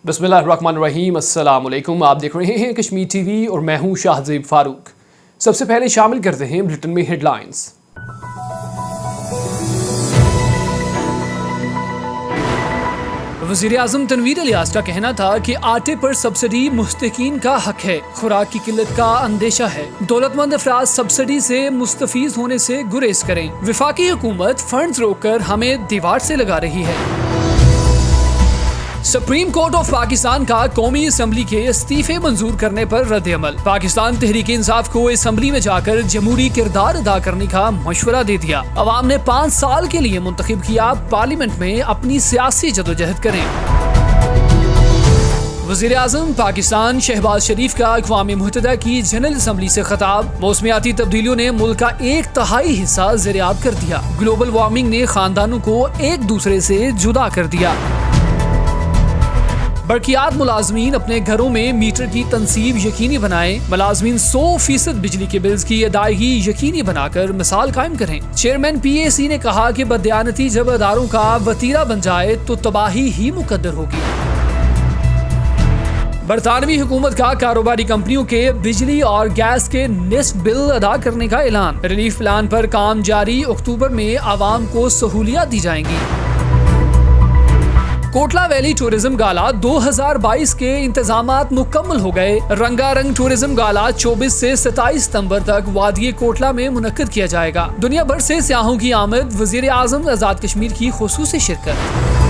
बिस्मिल्लाहिर्रहमानिर्रहीम। अस्सलाम वालेकुम। आप देख रहे हैं कश्मीर टीवी और मैं हूं शाहज़ेब फारूक। सबसे पहले शामिल करते हैं बुलेटिन में हेडलाइंस। वज़ीर आज़म तनवीर इलियास का कहना था कि आटे पर सब्सिडी मुस्तकीन का हक है। खुराक की किल्लत का अंदेशा है। दौलतमंद अफराद सब्सिडी से मुस्तफीज होने से गुरेज करें। वफाकी हुकूमत फंड्स रोककर हमें दीवार से लगा रही है। सुप्रीम कोर्ट ऑफ पाकिस्तान का कौमी असम्बली के इस्तीफे मंजूर करने पर रद्द अमल। पाकिस्तान तहरीक इंसाफ को असम्बली में जाकर जमहूरी किरदार अदा करने का मशवरा दे दिया। अवाम ने 5 साल के लिए मुंतखब किया, पार्लियामेंट में अपनी सियासी जदोजहद करें। वज़ीर आज़म पाकिस्तान शहबाज शरीफ का अक़वाम मुत्तहिदा की जनरल असम्बली से खिताब। मौसमियाती तब्दीलियों ने मुल्क का 1/3 हिस्सा ज़ेर-ए-आब कर दिया। ग्लोबल वार्मिंग ने खानदानों को एक दूसरे से जुदा कर दिया। बरकियात मुलाजमीन अपने घरों में मीटर की तनसीब यकीनी बनाएं। मुलाजमीन 100% बिजली के बिल्स की अदायगी यकीनी बनाकर मिसाल कायम करें। चेयरमैन PAC ने कहा कि बदयानती जब अदारों का वतीरा बन जाए तो तबाही ही मुकद्दर होगी। बरतानवी हुकूमत का कारोबारी कंपनियों के बिजली और गैस के नेस्ट बिल अदा करने का ऐलान। रिलीफ प्लान पर काम जारी। अक्टूबर में आवाम को सहूलियात दी जाएंगी। कोटला वैली टूरिज्म गाला 2022 के इंतजामात मुकम्मल हो गए। रंगारंग टूरिज्म गाला 24 से 27 सितंबर तक वादिये कोटला में मुनक्किद किया जाएगा। दुनिया भर से सियाहों की आमद। वज़ीर आज़म आज़ाद कश्मीर की खुसूसी शिरकत।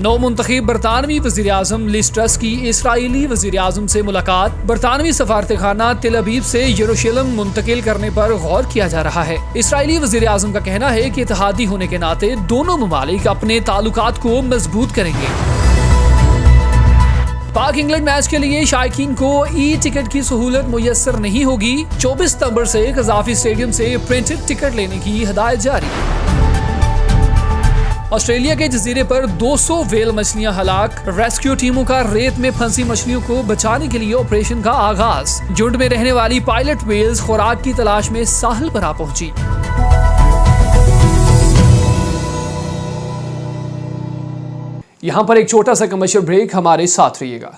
नौ मुंतखब बरतानवी वज़ीर आज़म लिज ट्रस की इसराइली वज़ीर आज़म से मुलाकात। बरतानवी सफारत खाना तेल अवीव से यरूशलेम मुंतकिल करने पर गौर किया जा रहा है। इसराइली वज़ीर आज़म का कहना है कि इत्तेहादी होने के नाते दोनों ममालिक अपने ताल्लुकात को मजबूत करेंगे। पाक इंग्लैंड मैच के लिए शायकीन को टिकट की सहूलत मुयस्सर नहीं होगी। 24 सितंबर से कज़ाफ़ी स्टेडियम से प्रिंटेड टिकट लेने की हिदायत जारी। ऑस्ट्रेलिया के जजीरे पर 200 व्हेल मछलियां हलाक। रेस्क्यू टीमों का रेत में फंसी मछलियों को बचाने के लिए ऑपरेशन का आगाज। झुंड में रहने वाली पायलट व्हेल्स खुराक की तलाश में साहिल पर आ पहुंची। यहाँ पर एक छोटा सा कमर्शियल ब्रेक, हमारे साथ रहिएगा।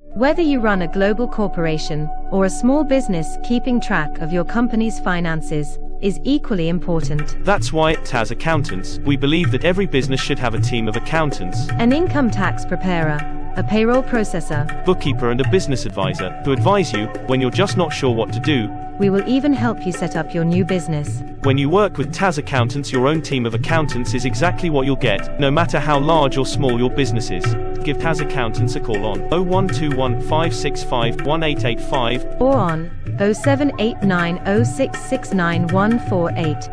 Whether you run a global corporation or a small business, keeping track of your company's finances is equally important. That's why at TAS Accountants, we believe that every business should have a team of accountants, An income tax preparer, a payroll processor. bookkeeper and a business advisor to advise you when you're just not sure what to do. We will even help you set up your new business. When you work with TAS Accountants, your own team of accountants is exactly what you'll get, no matter how large or small your business is. Give TAS Accountants a call on 0121 565 1885 Or on 0789 0669 148.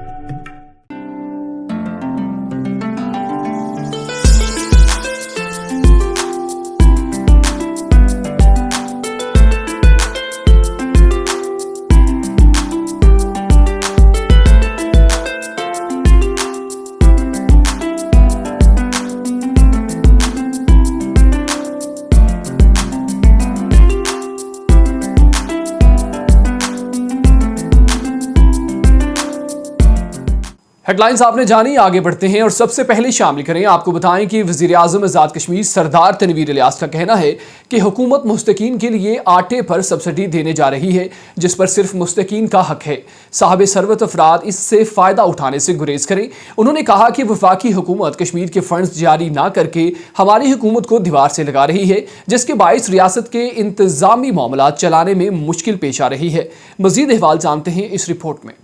Headlines आपने जानी, आगे बढ़ते हैं और सबसे पहले शामिल करें। आपको बताएं कि वज़ीर आज़म आज़ाद कश्मीर सरदार तनवीर इलियास का कहना है कि हुकूमत मुस्तकीन के लिए आटे पर सब्सिडी देने जा रही है, जिस पर सिर्फ मुस्तकीन का हक है। साहब सरवत अफराद इससे फ़ायदा उठाने से गुरेज करें। उन्होंने कहा कि वफाकी हुकूमत कश्मीर के फंड्स जारी ना करके हमारी हुकूमत को दीवार से लगा रही है, जिसके बायस रियासत के इंतज़ामी मामलात चलाने में मुश्किल पेश आ रही है। मज़ीद अहवाल जानते हैं इस रिपोर्ट में।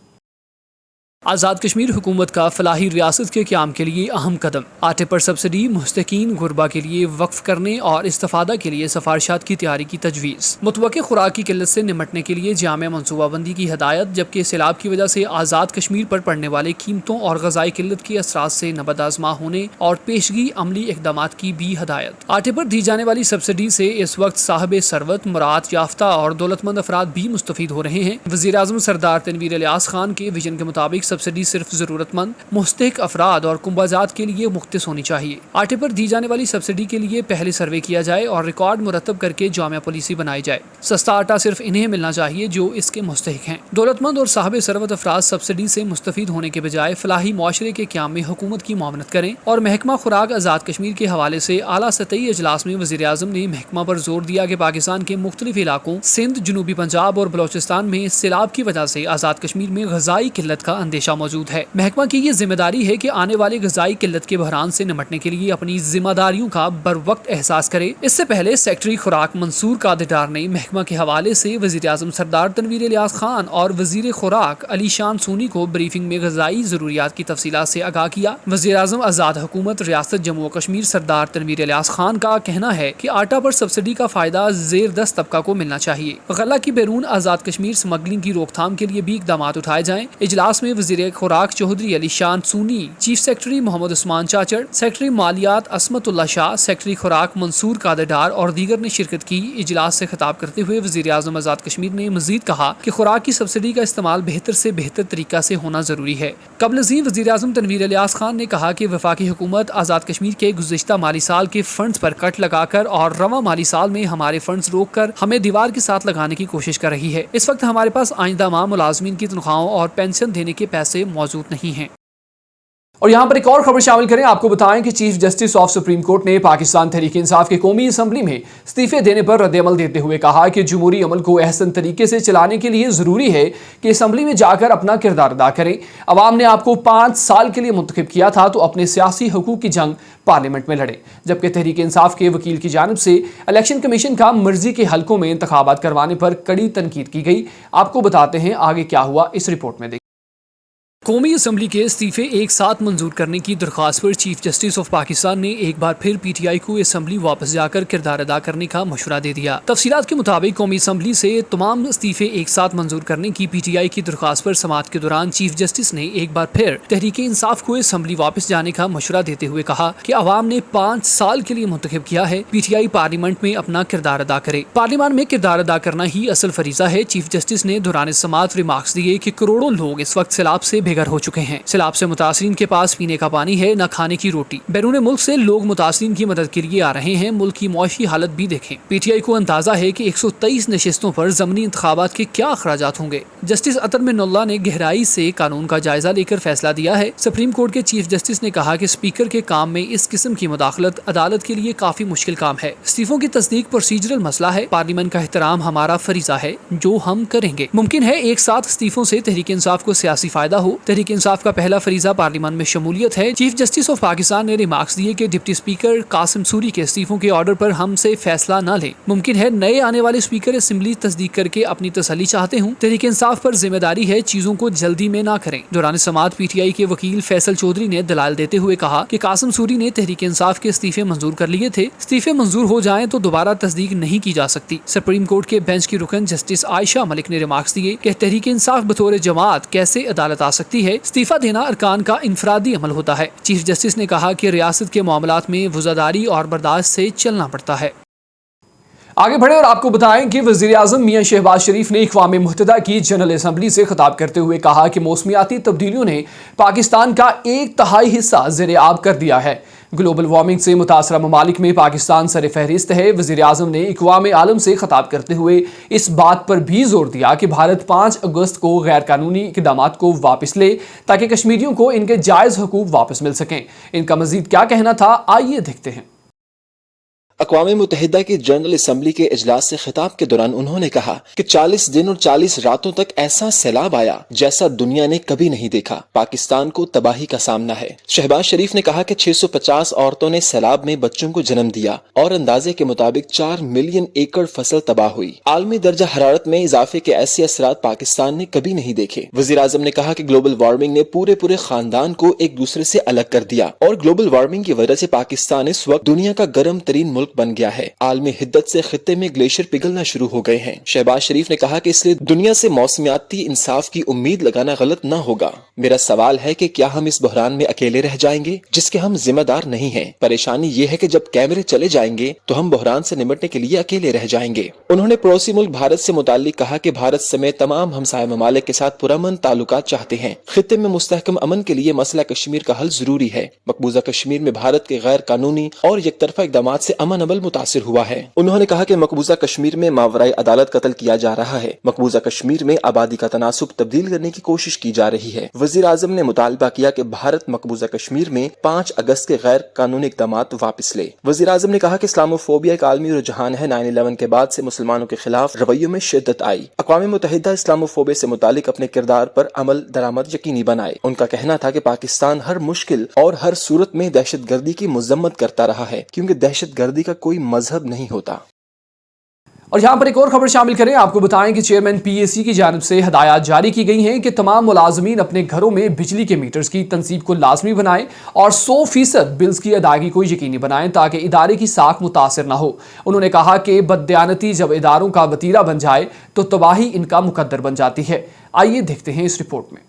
आज़ाद कश्मीर हुकूमत का फलाही रियासत के क़याम के लिए अहम कदम। आटे पर सब्सिडी मुस्तकीन गुरबा के लिए वक्फ करने और इस्तिफ़ादा के लिए सिफारिशात की तैयारी की तजवीज़। मुतवक्किल खुराक की किल्लत से निमटने के लिए जामे मनसूबाबंदी की हदायत, जबकि सैलाब की वजह से आज़ाद कश्मीर पर पड़ने वाले कीमतों और ग़ज़ाई किल्लत के असरात से नबद आज़मा होने और पेशगी अमली इक़दामात की भी हदायत। आटे पर दी जाने वाली सब्सिडी से इस वक्त साहब सरवत, मुराद याफ्ता और दौलतमंद अफराद भी मुस्तफ़ीद हो रहे हैं। वज़ीर आज़म सरदार तनवीर इलियास खान के विजन के मुताबिक सब्सिडी सिर्फ जरूरतमंद, मुस्तहिक अफराद और कुंबाजात के लिए मुख्तस होनी चाहिए। आटे पर दी जाने वाली सब्सिडी के लिए पहले सर्वे किया जाए और रिकॉर्ड मुरतब करके जामिया पॉलिसी बनाई जाए। सस्ता आटा सिर्फ इन्हें मिलना चाहिए जो इसके मुस्तहिक हैं। दौलतमंद और साहिब सरवत अफराद सब्सिडी से मुस्तफीद होने के बजाय फलाही मुआशरे के क़याम में हुकूमत की मुआवनत करें। और महकमा खुराक आज़ाद कश्मीर के हवाले से आला सतही इजलास में वज़ीर आज़म ने महकमा पर जोर दिया कि पाकिस्तान के मुख्तलिफ इलाकों सिंध, जनूबी पंजाब और बलोचिस्तान में सैलाब की वजह से आज़ाद कश्मीर में ग़ज़ाई किल्लत का अंदेशा मौजूद है। महकमा की ये जिम्मेदारी है कि आने वाले ग़ज़ाई किल्लत के बहरान से निपटने के लिए अपनी जिम्मेदारियों का बर वक्त एहसास करे। इससे पहले सेक्रेटरी खुराक मंसूर कादिर डार ने महकमा के हवाले से वज़ीर आज़म सरदार तनवीर इलियास खान और वज़ीर खुराक अली शान सूनी को ब्रीफिंग में ग़ज़ाई ज़रूरियात की तफसीलात से आगाह किया। वज़ीर आज़म आज़ाद हुकूमत रियासत जम्मू व कश्मीर सरदार तनवीर इलियास खान का कहना है कि आटा पर सब्सिडी का फ़ायदा ज़ेर दस्त तबका को मिलना चाहिए। गला की बैरून आज़ाद कश्मीर स्मगलिंग की रोकथाम के लिए भी इक़दाम उठाए जाएँ। इजलास में वज़ीर खुराक चौधरी अली शान सूनी, chief secretary Mohammad Usman चाचड़, secretary मालियात Asmatullah Shah, secretary खुराक मंसूर कादिर डार और दीगर ने शिरकत की। इजलास से खिताब करते हुए वज़ीर आज़म आज़ाद कश्मीर ने मज़ीद कहा कि खुराक की सब्सिडी का इस्तेमाल बेहतर से बेहतर तरीका से होना ज़रूरी है। कबल अज़ीं वज़ीर आज़म तनवीर इलियास खान ने कहा कि वफाकी हुकूमत आज़ाद कश्मीर के गुज़िश्ता माली साल के फंड्स पर कट लगाकर और रवा माली साल में हमारे फंड्स रोक कर हमें दीवार के साथ लगाने की कोशिश कर रही है। इस वक्त हमारे पास आइंदा माह मुलाजमीन की तनख्वाहों और पेंशन देने के पैसे मौजूद नहीं हैं। और यहाँ पर एक और खबर शामिल करें। आपको बताएं कि chief justice of supreme court ने पाकिस्तान तहरीक इंसाफ की कौमी असम्बली में इस्तीफे देने पर रद्द-ए-अमल देते हुए कहा कि जमहूरी अमल को अहसन तरीके से चलाने के लिए ज़रूरी है कि असम्बली में जाकर अपना किरदार अदा करें। अवाम ने आपको 5 साल के लिए मुंतखब किया था तो अपने सियासी हकूक़ की जंग पार्लियामेंट में लड़े। जबकि तहरीक इंसाफ के वकील की जानिब से इलेक्शन कमीशन का मर्जी के हलकों में इंतखाबात करवाने पर कड़ी तनकीद की गई। आपको बताते हैं आगे क्या हुआ, इस रिपोर्ट में देखिए। कौमी असम्बली के इस्तीफे एक साथ मंजूर करने की दरख्वास्त पर चीफ जस्टिस ऑफ पाकिस्तान ने एक बार फिर पीटीआई को असम्बली वापस जाकर किरदार अदा करने का मशवरा दे दिया। तफसीलात के मुताबिक कौमी असम्बली से तमाम इस्तीफे एक साथ मंजूर करने की पीटीआई की दरख्वास्त पर समाअत के दौरान चीफ जस्टिस ने एक बार फिर तहरीक इंसाफ को असम्बली वापस जाने का मशवरा देते हुए कहा कि अवाम ने 5 साल के लिए मुंतखब किया है, पीटीआई पार्लियामेंट में अपना किरदार अदा करे। पार्लियामेंट में किरदार अदा करना ही असल फरीजा है। चीफ जस्टिस ने दौरान समाअत रिमार्क्स दिए कि करोड़ों लोग इस वक्त सैलाब से बेघर हो चुके हैं। सैलाब से मुतासरीन के पास पीने का पानी है, न खाने की रोटी। बैरून मुल्क से लोग मुतासरीन की मदद के लिए आ रहे हैं। मुल्क की मुआशी हालत भी देखें। पीटीआई को अंदाजा है कि 123 नशिस्तों पर ज़मनी इंतखाबात के क्या अखराजात होंगे। जस्टिस अतर मिन्नल्लाह ने गहराई से कानून का जायजा लेकर फैसला दिया है। सुप्रीम कोर्ट के चीफ जस्टिस ने कहा कि स्पीकर के काम में इस किस्म की मुदाखलत अदालत के लिए काफी मुश्किल काम है। इस्तीफों की तस्दीक प्रोसीजरल मसला है। पार्लियामेंट का एहतराम हमारा फरीजा है, जो हम करेंगे। मुमकिन है एक साथ इस्तीफों से तहरीक इंसाफ को सियासी फायदा हो। तहरीक इंसाफ का पहला फरीजा पार्लियामेंट में शमूलियत है। चीफ जस्टिस ऑफ पाकिस्तान ने रिमार्क्स दिए कि डिप्टी स्पीकर कासिम सूरी के इस्तीफों के ऑर्डर पर हमसे फैसला न ले। मुमकिन है नए आने वाले स्पीकर असेंबली तस्दीक करके अपनी तसल्ली चाहते हूँ। तहरीक इंसाफ पर जिम्मेदारी है चीजों को जल्दी में ना करें। दौरान समाअत पीटीआई के वकील फैसल चौधरी ने दलाल देते हुए कहा कि कासिम सूरी ने तहरीक इंसाफ के इस्तीफे मंजूर कर लिए थे। इस्तीफे मंजूर हो जाएं तो दोबारा तस्दीक नहीं की जा सकती। सुप्रीम कोर्ट के बेंच की रुकन जस्टिस आयशा मलिक ने रिमार्क्स दिए कि तहरीक इंसाफ बतौर जमात कैसे अदालत आ सकती है। इस्तीफा देना अरकान का इनफरादी अमल होता है। चीफ जस्टिस ने कहा कि रियासत के मामलात में वज़ादारी और बर्दाश्त से चलना पड़ता है। आगे बढ़े और आपको बताएं कि वज़ीर आज़म मियां शहबाज शरीफ ने अक़वाम मुत्तहिदा की जनरल असम्बली से खिताब करते हुए कहा कि मौसमियाती तब्दीलियों ने पाकिस्तान का 1/3 हिस्सा ज़ेर-ए-आब कर दिया है। ग्लोबल वार्मिंग से मुतासरा ममालिक में पाकिस्तान सर फहरिस्त है। वज़ीर आज़म ने अक़वाम आलम से खिताब करते हुए इस बात पर भी जोर दिया कि भारत 5 अगस्त को गैर कानूनी इक़दामात को वापस ले ताकि कश्मीरियों को इनके जायज़ हकूक़ वापस मिल सकें। इनका मज़ीद क्या कहना था, आइए देखते हैं। अक़वाम मुत्तहिदा की जनरल असम्बली के इजलास से खिताब के दौरान उन्होंने कहा कि 40 दिन और 40 रातों तक ऐसा सैलाब आया जैसा दुनिया ने कभी नहीं देखा। पाकिस्तान को तबाही का सामना है। शहबाज शरीफ ने कहा कि 650 औरतों ने सैलाब में बच्चों को जन्म दिया और अंदाजे के मुताबिक 4 मिलियन एकड़ फसल तबाह हुई। आलमी दर्जा हरारत में इजाफे के ऐसे असरात पाकिस्तान ने कभी नहीं देखे। वज़ीर आज़म ने कहा कि ग्लोबल वार्मिंग ने पूरे खानदान को एक दूसरे से अलग कर दिया और ग्लोबल वार्मिंग की वजह से पाकिस्तान इस वक्त दुनिया का गर्म तरीन मुल्क मुल्क बन गया है। आलमी हिद्दत से खित्ते में ग्लेशियर पिघलना शुरू हो गए हैं। शहबाज शरीफ ने कहा कि इसलिए दुनिया से मौसमियाती इंसाफ की उम्मीद लगाना गलत न होगा। मेरा सवाल है कि क्या हम इस बहरान में अकेले रह जाएंगे जिसके हम जिम्मेदार नहीं हैं? परेशानी ये है कि जब कैमरे चले जाएंगे तो हम बहरान से निपटने के लिए अकेले रह जाएंगे। उन्होंने पड़ोसी मुल्क भारत से मुताल्लिक कहा कि भारत समेत तमाम हमसाय ममालिक के साथ पुरअमन ताल्लुकात चाहते हैं। खित्ते में मुस्तहकम अमन के लिए मसला कश्मीर का हल जरूरी है। मकबूजा कश्मीर में भारत के गैर कानूनी और यकतरफा इक़दामात से अमन अमल मुतासिर हुआ है। उन्होंने कहा कि मकबूजा कश्मीर में मावराई अदालत कत्ल किया जा रहा है। मकबूजा कश्मीर में आबादी का तनासुब तब्दील करने की कोशिश की जा रही है। वज़ीर आज़म ने मुतालबा किया कि भारत मकबूजा कश्मीर में 5 अगस्त के गैर कानूनी इक़दामात वापस ले। वज़ीर आज़म ने कहा कि इस्लामोफोबिया एक आलमी रुझान है। 9/11 के बाद से मुसलमानों के खिलाफ रवैयों में शिद्दत आई। अक़वाम मुत्तहिदा इस्लामोफोबिया से मुतालिक अपने किरदार पर अमल दरामद यकीनी बनाए। उनका कहना था कि पाकिस्तान हर मुश्किल और हर सूरत में दहशतगर्दी की मजम्मत करता रहा है, क्योंकि दहशतगर्दी का कोई मजहब नहीं होता। और यहाँ पर एक और खबर शामिल करें। आपको बताएं कि चेयरमैन PAC की जानिब से हदायत जारी की गई हैं कि तमाम मुलाजमीन अपने घरों में बिजली के मीटर्स की तनसीब को लाजमी बनाएं और 100% बिल्स की अदायगी को यकीनी बनाएं ताकि इदारे की साख मुतासर न हो। उन्होंने कहा कि बददियानती जब इदारों का वतीरा बन जाए तो तबाही इनका मुकद्दर बन जाती है। आइए देखते हैं इस रिपोर्ट में।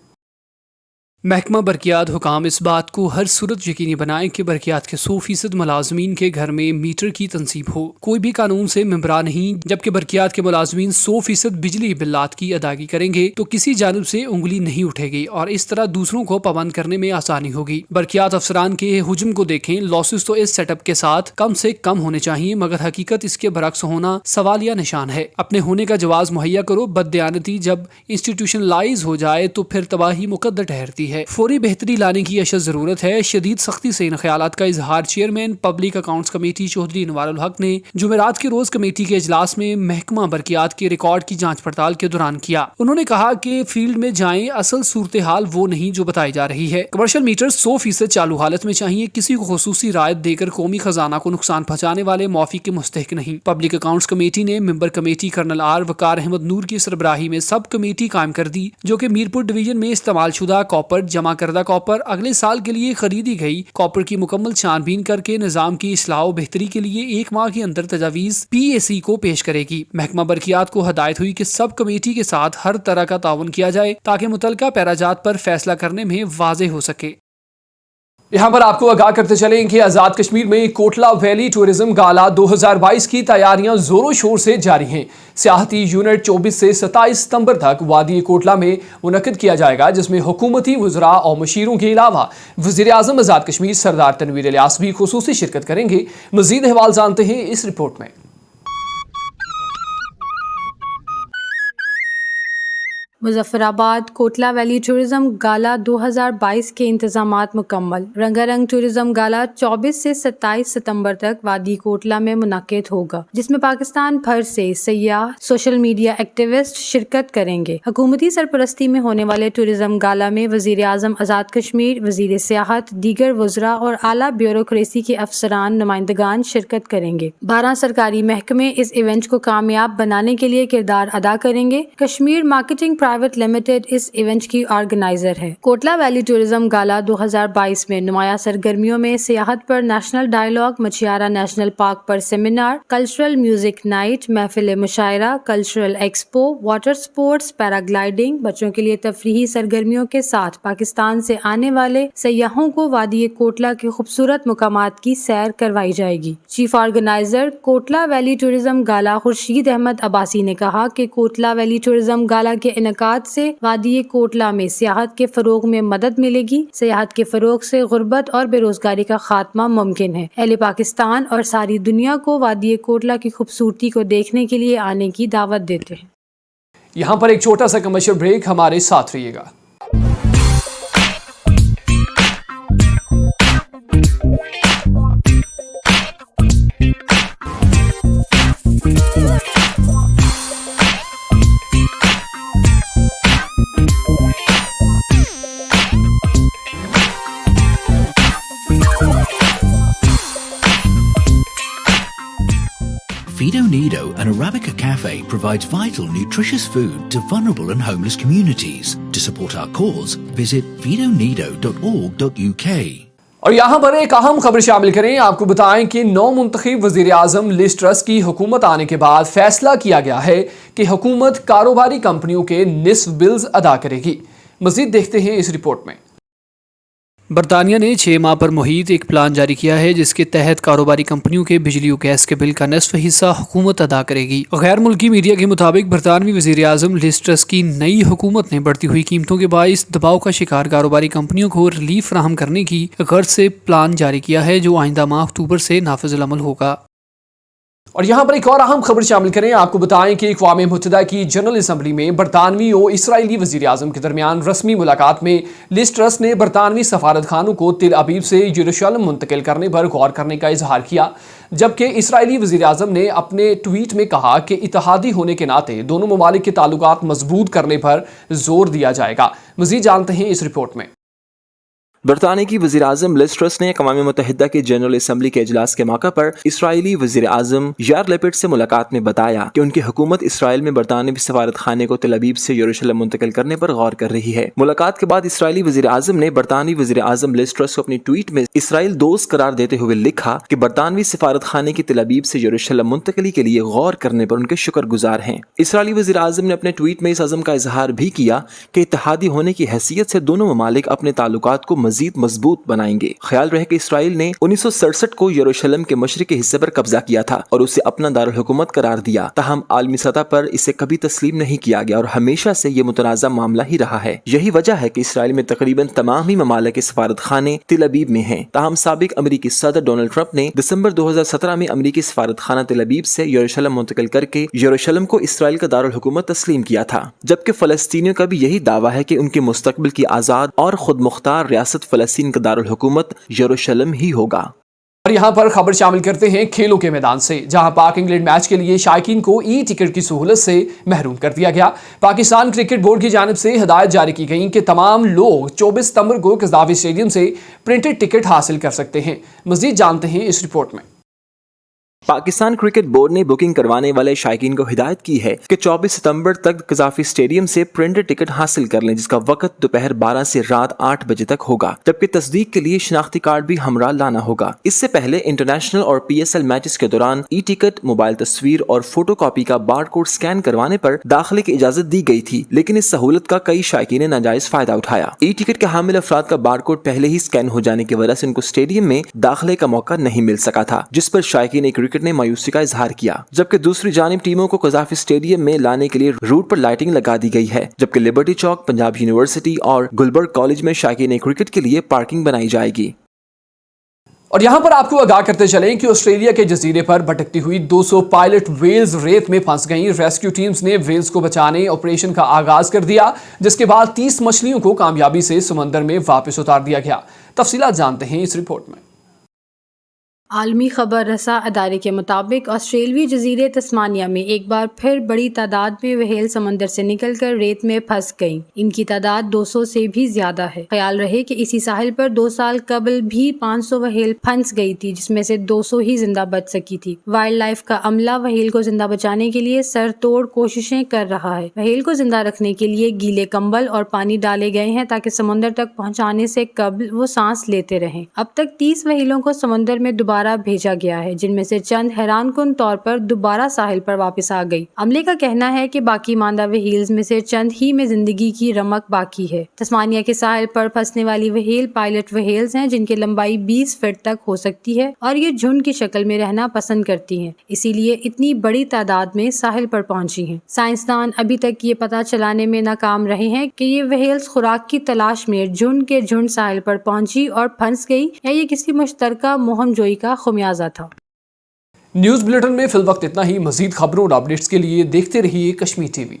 महकमा बरकियात हुकाम इस बात को हर सूरत यकीनी बनाएं कि बरकियात के 100% मुलाजमीन के घर में मीटर की तनसीब हो। कोई भी कानून से मेंबरा नहीं, जबकि बरकियात के मुलाजमीन 100% बिजली बिल्लात की अदायगी करेंगे तो किसी जानिब से उंगली नहीं उठेगी और इस तरह दूसरों को पाबंद करने में आसानी होगी। बरकियात अफसरान के हुजूम को देखें। लॉसेस तो इस सेटअप के साथ कम से कम होने चाहिए, मगर हकीकत इसके बरक्स होना सवालिया निशान है। अपने होने का जवाब मुहैया करो। बददियानती जब इंस्टीट्यूशनलाइज हो जाए तो फिर तबाही मुकद्दर ठहरती है। फौरी बेहतरी लाने की अशद जरूरत है। शदीद सख्ती से इन ख्यालात का इजहार chairman public accounts committee Chaudhry Anwarul Haq ने जुमेरात के रोज कमेटी के इजलास में महकमा बरकियात के रिकॉर्ड की जांच पड़ताल के दौरान किया। उन्होंने कहा कि फील्ड में जाएं, असल सूरत हाल वो नहीं जो बताई जा रही है। कमर्शियल मीटर 100% चालू हालत में चाहिए। किसी को खुसूसी रायत देकर कौमी खजाना को नुकसान पहुंचाने वाले मौफी के मुस्तहिक नहीं। पब्लिक अकाउंट्स कमेटी ने मेंबर कमेटी कर्नल आर वकार अहमद नूर की सरबराही में सब कमेटी कायम कर दी, जो कि मीरपुर डिवीजन में इस्तेमाल शुदा कॉपर, जमा करदा कॉपर, अगले साल के लिए खरीदी गई कॉपर की मुकम्मल छानबीन करके निजाम की इस्लाह और बेहतरी के लिए 1 माह के अंदर तजावीज PAC को पेश करेगी। महकमा बरकियात को हदायत हुई कि सब कमेटी के साथ हर तरह का ताउन किया जाए ताकि मुतलका पैराजात पर फैसला करने में वाज़ेह हो सके। यहाँ पर आपको आगाह करते चलें कि आज़ाद कश्मीर में कोटला वैली टूरिज्म गाला 2022 की तैयारियां जोरों शोर से जारी हैं। सियाहती यूनिट 24 से 27 सितंबर तक वादी कोटला में मुनक्किद किया जाएगा, जिसमें हुकूमती वज़रा और मशीरों के अलावा वज़ीर आज़म आज़ाद कश्मीर सरदार तनवीर इलियास भी खुसूसी शिरकत करेंगे। मज़ीद अहवाल जानते हैं इस रिपोर्ट में। मुजफ्फराबाद कोटला वैली टूरिज्म गाला 2022 के इंतजामात मुकम्मल। रंगारंग टूरिज्म गाला 24 से 27 सितंबर तक वादी कोटला में मुनक्किद होगा, जिसमें पाकिस्तान भर से सयाह, सोशल मीडिया एक्टिविस्ट शिरकत करेंगे। हुकूमती सरपरस्ती में होने वाले टूरिज्म गाला में वज़ीर आज़म आज़ाद कश्मीर, वज़ीर सियाहत, दीगर वज़रा और आला ब्यूरोक्रेसी के अफसरान नुमाइंदगान शिरकत करेंगे। 12 सरकारी महकमे इस इवेंट को कामयाब बनाने के लिए किरदार अदा करेंगे। कश्मीर मार्केटिंग प्राइवेट लिमिटेड इस इवेंट की ऑर्गेनाइजर है। कोटला वैली टूरिज्म गाला 2022 में नुमाया सरगर्मियों में सियाहत पर national dialogue, Machiara national park पर सेमिनार, कल्चरल म्यूजिक नाइट, महफिल मुशायरा, cultural expo, water sports, paragliding, बच्चों के लिए तफरीही सरगर्मियों के साथ पाकिस्तान से आने वाले सयाहों को वादी कोटला के खूबसूरत मुकामात की सैर करवाई जाएगी। Chief organiser Kotla valley tourism gala Khurshid Ahmed Abbasi ने कहा कि कोटला वैली टूरिज्म गाला के इनकाद से वादी कोटला में सियाहत के फरोग में मदद मिलेगी। सियाहत के फरोग से गुर्बत और बेरोजगारी का खात्मा मुमकिन है। अहले पाकिस्तान और सारी दुनिया को वादी कोटला की खूबसूरती को देखने के लिए आने की दावत देते हैं। यहाँ पर एक छोटा सा कमर्शियल ब्रेक, हमारे साथ रहिएगा। Fido Nido, an Arabica cafe, provides vital, nutritious food to vulnerable and homeless communities. To support our cause, visit fidonido.org.uk. اور یہاں پر ایک اہم خبر شامل کریں، آپ کو بتائیں کہ نو منتخب وزیر اعظم لیز ٹرس کی حکومت آنے کے بعد فیصلہ کیا گیا ہے کہ حکومت کاروباری کمپنیوں کے نصف بلز ادا کرے گی۔ مزید دیکھتے ہیں اس رپورٹ میں۔ برطانیہ نے 6 ماہ پر محیط ایک پلان جاری کیا ہے جس کے تحت کاروباری کمپنیوں کے بجلی و گیس کے بل کا نصف حصہ حکومت ادا کرے گی۔ غیر ملکی میڈیا کے مطابق برطانوی وزیر اعظم لیز ٹرس کی نئی حکومت نے بڑھتی ہوئی قیمتوں کے باعث دباؤ کا شکار کاروباری کمپنیوں کو ریلیف فراہم کرنے کی غرض سے پلان جاری کیا ہے جو آئندہ ماہ اکتوبر سے نافذ العمل ہوگا۔ اور یہاں پر ایک اور اہم خبر شامل کریں، آپ کو بتائیں کہ اقوام متحدہ کی جنرل اسمبلی میں برطانوی اور اسرائیلی وزیر اعظم کے درمیان رسمی ملاقات میں لیز ٹرس نے برطانوی سفارت خانوں کو تل ابیب سے یروشلم منتقل کرنے پر غور کرنے کا اظہار کیا، جبکہ اسرائیلی وزیر اعظم نے اپنے ٹویٹ میں کہا کہ اتحادی ہونے کے ناطے دونوں ممالک کے تعلقات مضبوط کرنے پر زور دیا جائے گا۔ مزید جانتے ہیں اس رپورٹ میں۔ برطانیہ کی وزیر اعظم لیز ٹرس نے اقوام متحدہ کے جنرل اسمبلی کے اجلاس کے موقع پر اسرائیلی وزیر اعظم یار لیپڈ سے ملاقات میں بتایا کہ ان کی حکومت اسرائیل میں برطانوی سفارت خانے کو تل ابیب سے یروشلم منتقل کرنے پر غور کر رہی ہے۔ ملاقات کے بعد اسرائیلی وزیر اعظم نے برطانوی وزیر اعظم لیز ٹرس کو اپنی ٹویٹ میں اسرائیل دوست قرار دیتے ہوئے لکھا کہ برطانوی سفارت خانے کی تل ابیب سے یروشلم منتقلی کے لیے غور کرنے پر ان کے شکر گزار ہیں۔ اسرائیلی وزیر اعظم نے اپنے ٹویٹ میں اس عزم کا اظہار بھی کیا کہ اتحادی ہونے کی حیثیت سے دونوں ممالک اپنے تعلقات کو مزید مضبوط بنائیں گے۔ خیال رہے کہ اسرائیل نے 1967 کو یروشلم کے مشرقی حصے پر قبضہ کیا تھا اور اسے اپنا دارالحکومت قرار دیا، تاہم عالمی سطح پر اسے کبھی تسلیم نہیں کیا گیا اور ہمیشہ سے یہ متنازع معاملہ ہی رہا ہے۔ یہی وجہ ہے کہ اسرائیل میں تقریباً تمام ہی ممالک کے سفارت خانے تل ابیب میں ہیں، تاہم سابق امریکی صدر ڈونلڈ ٹرمپ نے دسمبر 2017 میں امریکی سفارت خانہ تل ابیب سے یروشلم منتقل کر کے یروشلم کو اسرائیل کا دارالحکومت تسلیم کیا تھا، جبکہ فلسطینیوں کا بھی یہی دعویٰ ہے کہ ان کے مستقبل کی آزاد اور خود مختار ریاست فلسطین کا دارالحکومت یروشلم ہی ہوگا۔ اور یہاں پر خبر شامل کرتے ہیں کھیلوں کے میدان سے، جہاں پاک انگلینڈ میچ کے لیے شائقین کو ای ٹکٹ کی سہولت سے محروم کر دیا گیا۔ پاکستان کرکٹ بورڈ کی جانب سے ہدایت جاری کی گئی کہ تمام لوگ 24 ستمبر کو قذافی اسٹیڈیم سے پرنٹڈ ٹکٹ حاصل کر سکتے ہیں۔ مزید جانتے ہیں اس رپورٹ میں۔ پاکستان کرکٹ بورڈ نے بکنگ کروانے والے شائقین کو ہدایت کی ہے کہ 24 ستمبر تک قذافی اسٹیڈیم سے پرنٹڈ ٹکٹ حاصل کر لیں، جس کا وقت دوپہر 12 سے رات 8 بجے تک ہوگا، جبکہ تصدیق کے لیے شناختی کارڈ بھی ہمراہ لانا ہوگا۔ اس سے پہلے انٹرنیشنل اور PSL میچز کے دوران ای ٹکٹ، موبائل تصویر اور فوٹو کاپی کا بار کوڈ سکین کروانے پر داخلے کی اجازت دی گئی تھی، لیکن اس سہولت کا کئی شائقین نے ناجائز فائدہ اٹھایا۔ ای ٹکٹ کے حامل افراد کا بار کوڈ پہلے ہی سکین ہو جانے کی وجہ سے ان کو اسٹیڈیم میں داخلے کا موقع نہیں مل سکا تھا، جس پر شائقین کرکٹ نے مایوسی کا اظہار کیا، جبکہ دوسری جانب ٹیموں کو قذافی اسٹیڈیم میں لانے کے لیے روٹ پر لائٹنگ لگا دی گئی ہے، جبکہ لبرٹی چوک، پنجاب یونیورسٹی اور گلبرگ کالج میں شائقین کرکٹ کے لیے پارکنگ بنائی جائے گی۔ اور یہاں پر آپ کو آگاہ کرتے چلیں کہ آسٹریلیا کے جزیرے پر بھٹکتی ہوئی 200 پائلٹ ویلز ریت میں پھنس گئیں۔ ریسکیو ٹیمز نے ویلز کو بچانے آپریشن کا آغاز کر دیا، جس کے بعد 30 مچھلیوں کو کامیابی سے سمندر میں واپس اتار دیا گیا۔ تفصیلات جانتے ہیں اس رپورٹ میں۔ عالمی خبر رساں ادارے کے مطابق آسٹریلوی جزیرے تسمانیہ میں ایک بار پھر بڑی تعداد میں وہیل سمندر سے نکل کر ریت میں پھنس گئیں۔ ان کی تعداد 200 سے بھی زیادہ ہے۔ خیال رہے کہ اسی ساحل پر 2 سال قبل بھی 500 وہیل پھنس گئی تھی، جس میں سے 200 ہی زندہ بچ سکی تھی۔ وائلڈ لائف کا عملہ وہیل کو زندہ بچانے کے لیے سر توڑ کوششیں کر رہا ہے۔ وہیل کو زندہ رکھنے کے لیے گیلے کمبل اور پانی ڈالے گئے ہیں تاکہ سمندر تک پہنچانے سے قبل وہ سانس لیتے رہیں۔ اب تک 30 وہیلوں کو سمندر میں دوبارہ بھیجا گیا ہے، جن میں سے چند حیران کن طور پر دوبارہ ساحل پر واپس آ گئی۔ عملے کا کہنا ہے کہ باقی ماندہ وہیلز میں سے چند ہی میں زندگی کی رمق باقی ہے۔ تسمانیہ کے ساحل پر پھنسنے والی وہیل پائلٹ وہیلز ہیں، جن کی لمبائی 20 فٹ تک ہو سکتی ہے اور یہ جھنڈ کی شکل میں رہنا پسند کرتی ہیں، اسی لیے اتنی بڑی تعداد میں ساحل پر پہنچی ہیں۔ سائنسدان ابھی تک یہ پتہ چلانے میں ناکام رہے ہیں کہ یہ وہیلز خوراک کی تلاش میں جھنڈ کے جھنڈ ساحل پر پہنچی اور پھنس گئی یا یہ کسی مشترکہ مہم جوئی کا خمیازہ تھا۔ نیوز بلیٹن میں فی الوقت اتنا ہی۔ مزید خبروں اور اپڈیٹس کے لیے دیکھتے رہیے کشمیر ٹی وی۔